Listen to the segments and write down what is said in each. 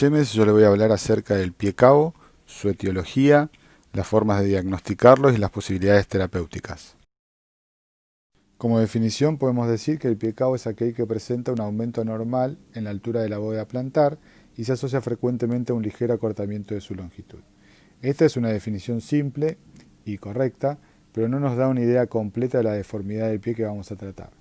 Chemes, yo le voy a hablar acerca del pie cabo, su etiología, las formas de diagnosticarlos y las posibilidades terapéuticas. Como definición podemos decir que el pie cabo es aquel que presenta un aumento anormal en la altura de la bóveda plantar y se asocia frecuentemente a un ligero acortamiento de su longitud. Esta es una definición simple y correcta, pero no nos da una idea completa de la deformidad del pie que vamos a tratar,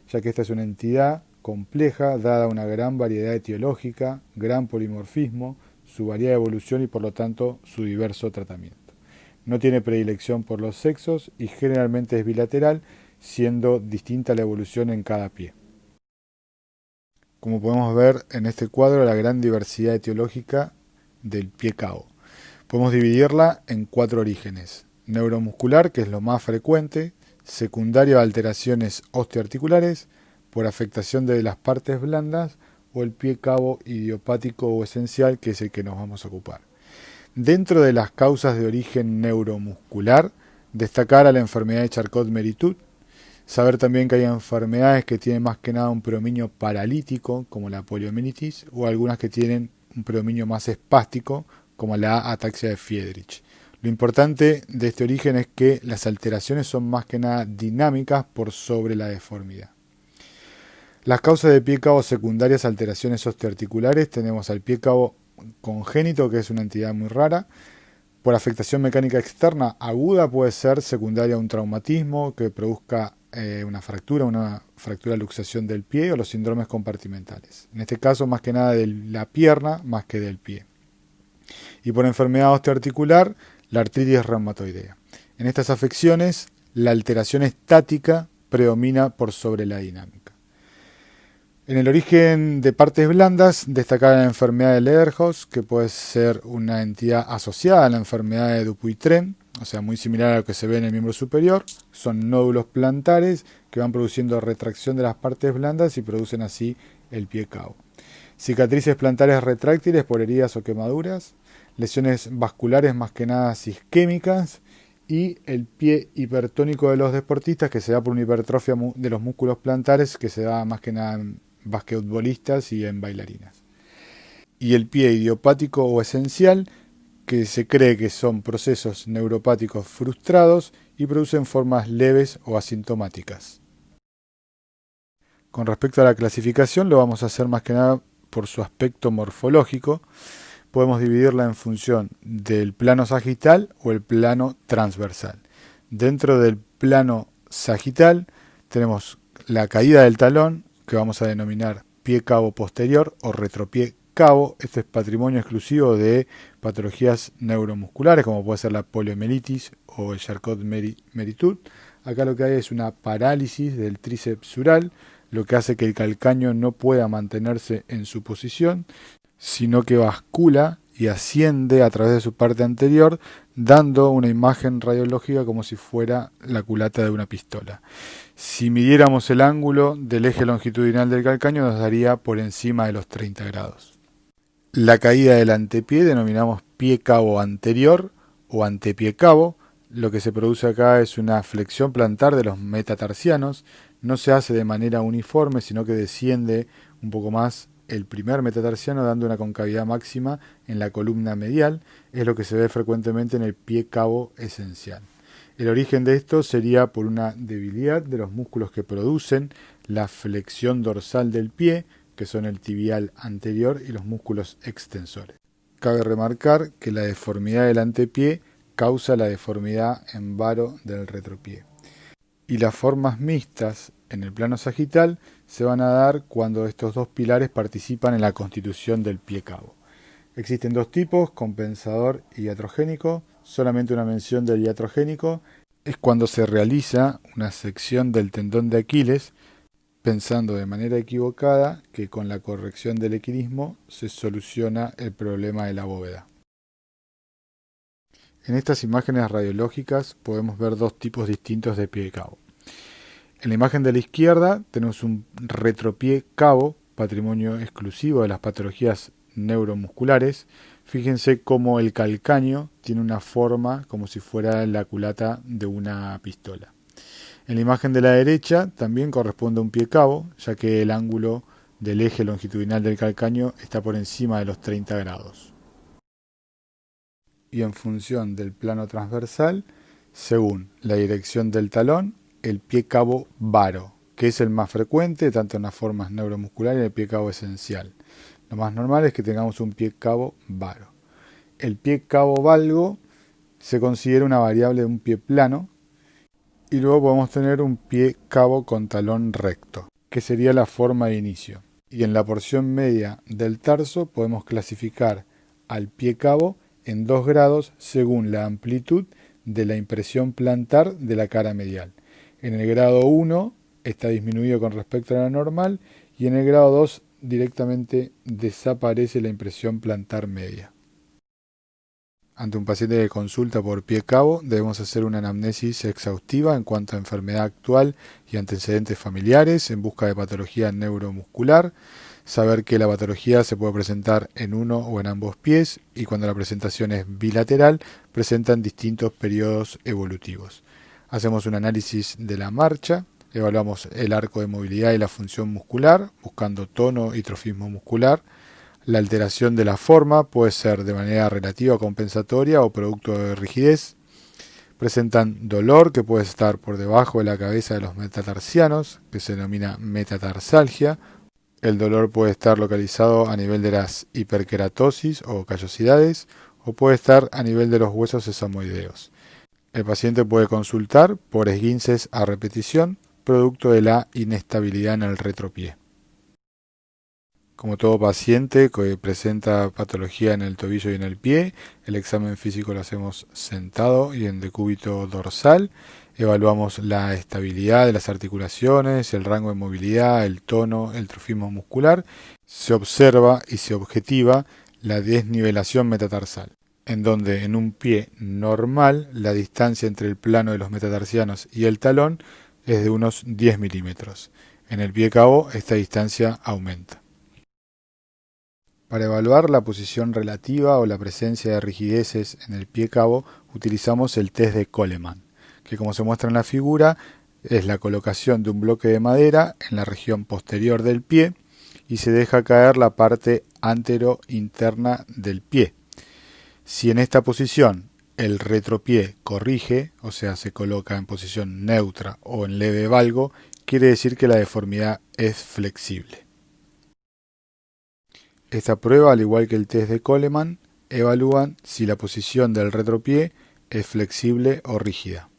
ya que esta es una entidad compleja dada una gran variedad etiológica, gran polimorfismo, su variada evolución y por lo tanto su diverso tratamiento. No tiene predilección por los sexos y generalmente es bilateral, siendo distinta la evolución en cada pie. Como podemos ver en este cuadro, la gran diversidad etiológica del pie cabo. Podemos dividirla en 4 orígenes: neuromuscular, que es lo más frecuente, secundario a alteraciones osteoarticulares, por afectación de las partes blandas, o el pie cabo idiopático o esencial, que es el que nos vamos a ocupar. Dentro de las causas de origen neuromuscular, destacar a la enfermedad de Charcot-Marie-Tooth, saber también que hay enfermedades que tienen más que nada un predominio paralítico, como la poliomielitis, o algunas que tienen un predominio más espástico, como la ataxia de Friedreich. Lo importante de este origen es que las alteraciones son más que nada dinámicas por sobre la deformidad. Las causas de pie cabo secundarias a alteraciones osteoarticulares: tenemos al pie cabo congénito, que es una entidad muy rara. Por afectación mecánica externa aguda puede ser secundaria a un traumatismo que produzca una fractura luxación del pie, o los síndromes compartimentales. En este caso más que nada de la pierna más que del pie. Y por enfermedad osteoarticular, la artritis reumatoidea. En estas afecciones, la alteración estática predomina por sobre la dinámica. En el origen de partes blandas, destacar la enfermedad de Lederhost, que puede ser una entidad asociada a la enfermedad de Dupuytren, o sea, muy similar a lo que se ve en el miembro superior. Son nódulos plantares que van produciendo retracción de las partes blandas y producen así el pie cabo. Cicatrices plantares retráctiles por heridas o quemaduras, lesiones vasculares más que nada isquémicas, y el pie hipertónico de los deportistas, que se da por una hipertrofia de los músculos plantares, que se da más que nada en basquetbolistas y en bailarinas. Y el pie idiopático o esencial, que se cree que son procesos neuropáticos frustrados y producen formas leves o asintomáticas. Con respecto a la clasificación, lo vamos a hacer más que nada por su aspecto morfológico. Podemos dividirla en función del plano sagital o el plano transversal. Dentro del plano sagital tenemos la caída del talón, que vamos a denominar pie cabo posterior o retropié cabo. Este es patrimonio exclusivo de patologías neuromusculares, como puede ser la poliomielitis o el Charcot-Marie-Tooth. Acá lo que hay es una parálisis del tríceps sural, lo que hace que el calcáneo no pueda mantenerse en su posición, sino que bascula y asciende a través de su parte anterior, dando una imagen radiológica como si fuera la culata de una pistola. Si midiéramos el ángulo del eje longitudinal del calcáneo, nos daría por encima de los 30 grados. La caída del antepié denominamos pie cabo anterior o antepié cabo. Lo que se produce acá es una flexión plantar de los metatarsianos. No se hace de manera uniforme, sino que desciende un poco más el primer metatarsiano, dando una concavidad máxima en la columna medial. Es lo que se ve frecuentemente en el pie cabo esencial. El origen de esto sería por una debilidad de los músculos que producen la flexión dorsal del pie, que son el tibial anterior y los músculos extensores. Cabe remarcar que la deformidad del antepié causa la deformidad en varo del retropié. Y las formas mixtas en el plano sagital se van a dar cuando estos dos pilares participan en la constitución del pie cabo. Existen dos tipos, compensador y iatrogénico. Solamente una mención del iatrogénico es cuando se realiza una sección del tendón de Aquiles, pensando de manera equivocada que con la corrección del equinismo se soluciona el problema de la bóveda. En estas imágenes radiológicas podemos ver dos tipos distintos de pie cabo. En la imagen de la izquierda tenemos un retropié cabo, patrimonio exclusivo de las patologías neuromusculares. Fíjense cómo el calcáneo tiene una forma como si fuera la culata de una pistola. En la imagen de la derecha también corresponde a un pie cabo, ya que el ángulo del eje longitudinal del calcáneo está por encima de los 30 grados. Y en función del plano transversal, según la dirección del talón, el pie cabo varo, que es el más frecuente tanto en las formas neuromusculares y el pie cabo esencial. Lo más normal es que tengamos un pie cabo varo. El pie cabo valgo se considera una variable de un pie plano y luego podemos tener un pie cabo con talón recto, que sería la forma de inicio. Y en la porción media del tarso podemos clasificar al pie cabo en 2 grados según la amplitud de la impresión plantar de la cara medial. En el grado 1 está disminuido con respecto a la normal y en el grado 2 directamente desaparece la impresión plantar media. Ante un paciente que consulta por pie cabo, debemos hacer una anamnesis exhaustiva en cuanto a enfermedad actual y antecedentes familiares en busca de patología neuromuscular, saber que la patología se puede presentar en uno o en ambos pies y cuando la presentación es bilateral, presentan distintos periodos evolutivos. Hacemos un análisis de la marcha, evaluamos el arco de movilidad y la función muscular, buscando tono y trofismo muscular. La alteración de la forma puede ser de manera relativa o compensatoria o producto de rigidez. Presentan dolor que puede estar por debajo de la cabeza de los metatarsianos, que se denomina metatarsalgia. El dolor puede estar localizado a nivel de las hiperkeratosis o callosidades o puede estar a nivel de los huesos sesamoideos. El paciente puede consultar por esguinces a repetición, producto de la inestabilidad en el retropié. Como todo paciente que presenta patología en el tobillo y en el pie, el examen físico lo hacemos sentado y en decúbito dorsal. Evaluamos la estabilidad de las articulaciones, el rango de movilidad, el tono, el trofismo muscular. Se observa y se objetiva la desnivelación metatarsal, en donde en un pie normal la distancia entre el plano de los metatarsianos y el talón es de unos 10 milímetros. En el pie cabo esta distancia aumenta. Para evaluar la posición relativa o la presencia de rigideces en el pie cabo utilizamos el test de Coleman, que como se muestra en la figura es la colocación de un bloque de madera en la región posterior del pie y se deja caer la parte antero-interna del pie. Si en esta posición el retropié corrige, o sea se coloca en posición neutra o en leve valgo, quiere decir que la deformidad es flexible. Esta prueba, al igual que el test de Coleman, evalúan si la posición del retropié es flexible o rígida.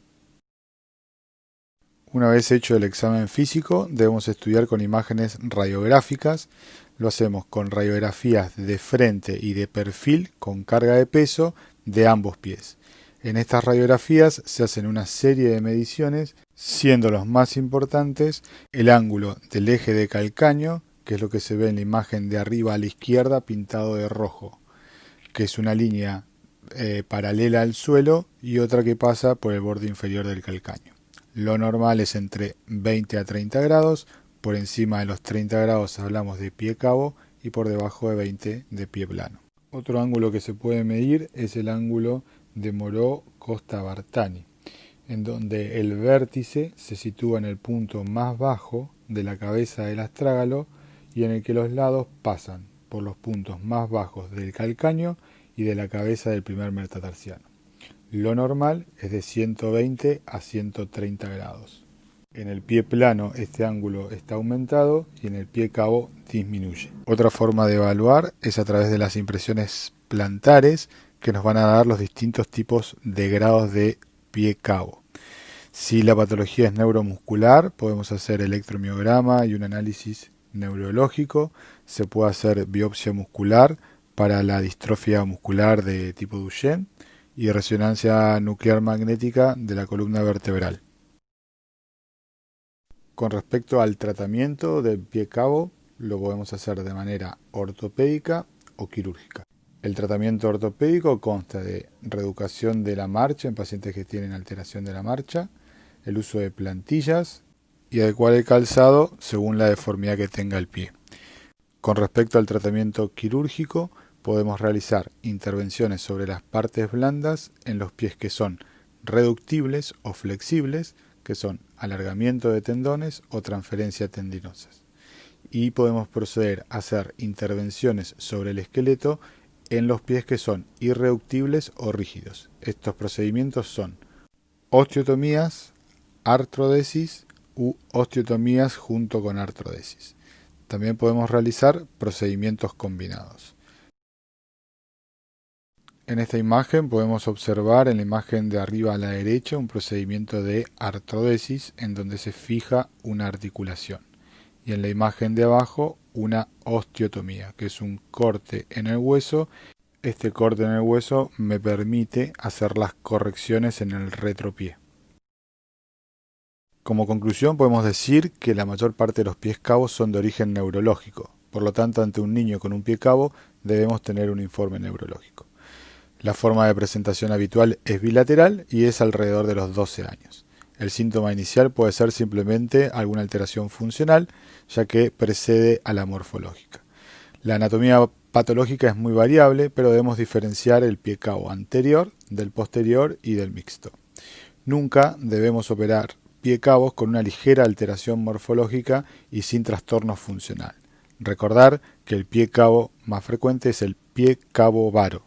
Una vez hecho el examen físico, debemos estudiar con imágenes radiográficas. Lo hacemos con radiografías de frente y de perfil con carga de peso de ambos pies. En estas radiografías se hacen una serie de mediciones, siendo los más importantes el ángulo del eje de calcáneo, que es lo que se ve en la imagen de arriba a la izquierda pintado de rojo, que es una línea paralela al suelo y otra que pasa por el borde inferior del calcáneo. Lo normal es entre 20 a 30 grados, por encima de los 30 grados hablamos de pie cabo y por debajo de 20 de pie plano. Otro ángulo que se puede medir es el ángulo de Moreau-Costa-Bartani, en donde el vértice se sitúa en el punto más bajo de la cabeza del astrágalo y en el que los lados pasan por los puntos más bajos del calcáneo y de la cabeza del primer metatarsiano. Lo normal es de 120 a 130 grados. En el pie plano este ángulo está aumentado y en el pie cabo disminuye. Otra forma de evaluar es a través de las impresiones plantares que nos van a dar los distintos tipos de grados de pie cabo. Si la patología es neuromuscular, podemos hacer electromiograma y un análisis neurológico. Se puede hacer biopsia muscular para la distrofia muscular de tipo Duchenne y resonancia nuclear magnética de la columna vertebral. Con respecto al tratamiento del pie cabo, lo podemos hacer de manera ortopédica o quirúrgica. El tratamiento ortopédico consta de reeducación de la marcha en pacientes que tienen alteración de la marcha, el uso de plantillas y adecuar el calzado según la deformidad que tenga el pie. Con respecto al tratamiento quirúrgico, podemos realizar intervenciones sobre las partes blandas en los pies que son reductibles o flexibles, que son alargamiento de tendones o transferencia tendinosas. y podemos proceder a hacer intervenciones sobre el esqueleto en los pies que son irreductibles o rígidos. Estos procedimientos son osteotomías, artrodesis u osteotomías junto con artrodesis. También podemos realizar procedimientos combinados. En esta imagen podemos observar en la imagen de arriba a la derecha un procedimiento de artrodesis en donde se fija una articulación. Y en la imagen de abajo una osteotomía, que es un corte en el hueso. Este corte en el hueso me permite hacer las correcciones en el retropié. Como conclusión podemos decir que la mayor parte de los pies cabos son de origen neurológico. Por lo tanto, ante un niño con un pie cabo debemos tener un informe neurológico. La forma de presentación habitual es bilateral y es alrededor de los 12 años. El síntoma inicial puede ser simplemente alguna alteración funcional, ya que precede a la morfológica. La anatomía patológica es muy variable, pero debemos diferenciar el pie cabo anterior del posterior y del mixto. Nunca debemos operar pie cabos con una ligera alteración morfológica y sin trastorno funcional. Recordar que el pie cabo más frecuente es el pie cabo varo.